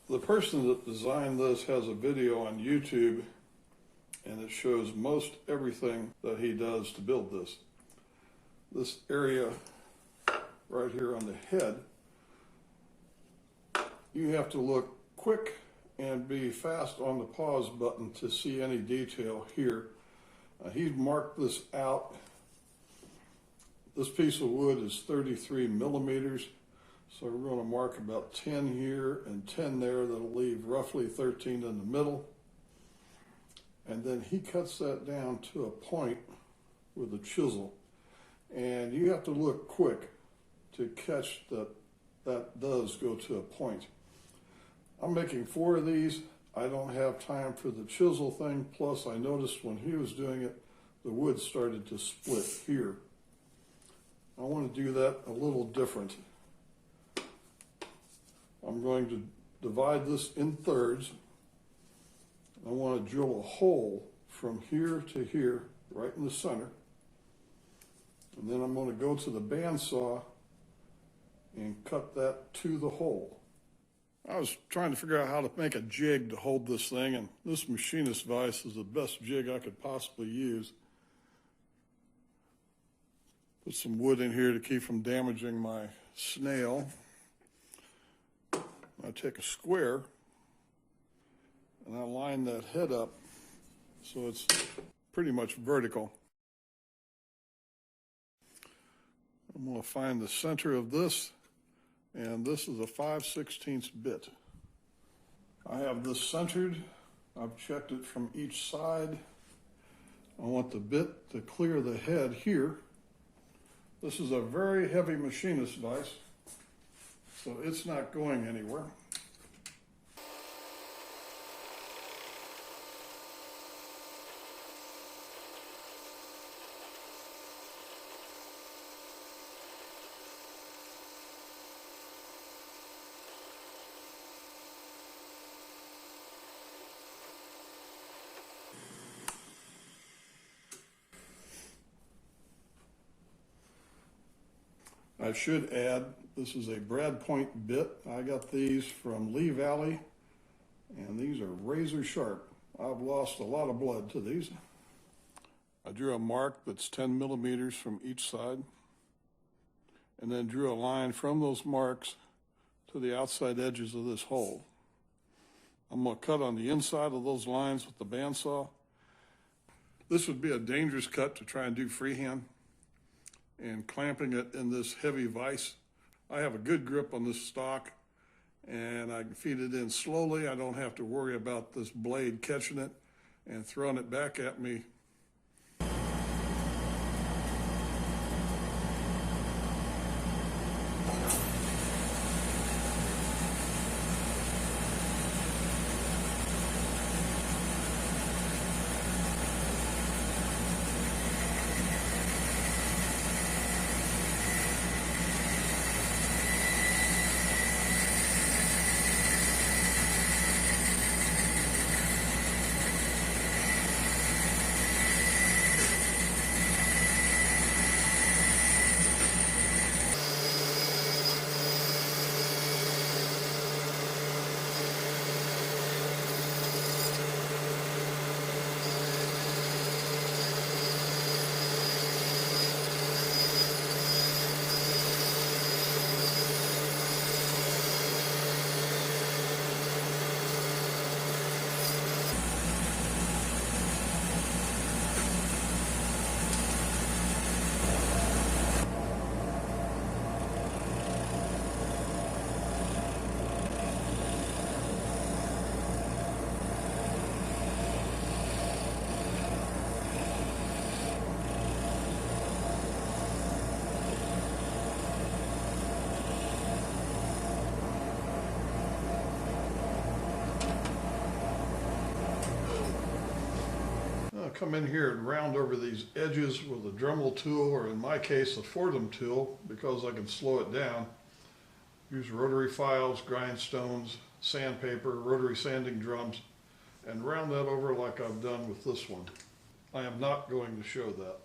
The person that designed this has a video on YouTube, and it shows most everything that he does to build this. This area right here on the head, you have to look quick and be fast on the pause button to see any detail here. He's marked this out. This piece of wood is 33 millimeters. So we're going to mark about 10 here and 10 there. That'll leave roughly 13 in the middle. And then he cuts that down to a point with a chisel. And you have to look quick to catch that does go to a point. I'm making 4 of these. I don't have time for the chisel thing. Plus, I noticed when he was doing it, the wood started to split here. I want to do that a little different. I'm going to divide this in thirds. I want to drill a hole from here to here, right in the center. And then I'm going to go to the bandsaw and cut that to the hole. I was trying to figure out how to make a jig to hold this thing, and this machinist vise is the best jig I could possibly use. Put some wood in here to keep from damaging my snail. I take a square and I line that head up so it's pretty much vertical. I'm going to find the center of this, and this is a 5/16 bit. I have this centered. I've checked it from each side. I want the bit to clear the head here. This is a very heavy machinist vise, so it's not going anywhere. I should add, this is a brad point bit. I got these from Lee Valley, and these are razor sharp. I've lost a lot of blood to these. I drew a mark that's 10 millimeters from each side, and then drew a line from those marks to the outside edges of this hole. I'm going to cut on the inside of those lines with the bandsaw. This would be a dangerous cut to try and do freehand, and clamping it in this heavy vise. I have a good grip on this stock, and I can feed it in slowly. I don't have to worry about this blade catching it and throwing it back at me. Come in here and round over these edges with a Dremel tool, or in my case a Foredom tool, because I can slow it down. Use rotary files, grindstones, sandpaper, rotary sanding drums, and round that over like I've done with this one. I am not going to show that.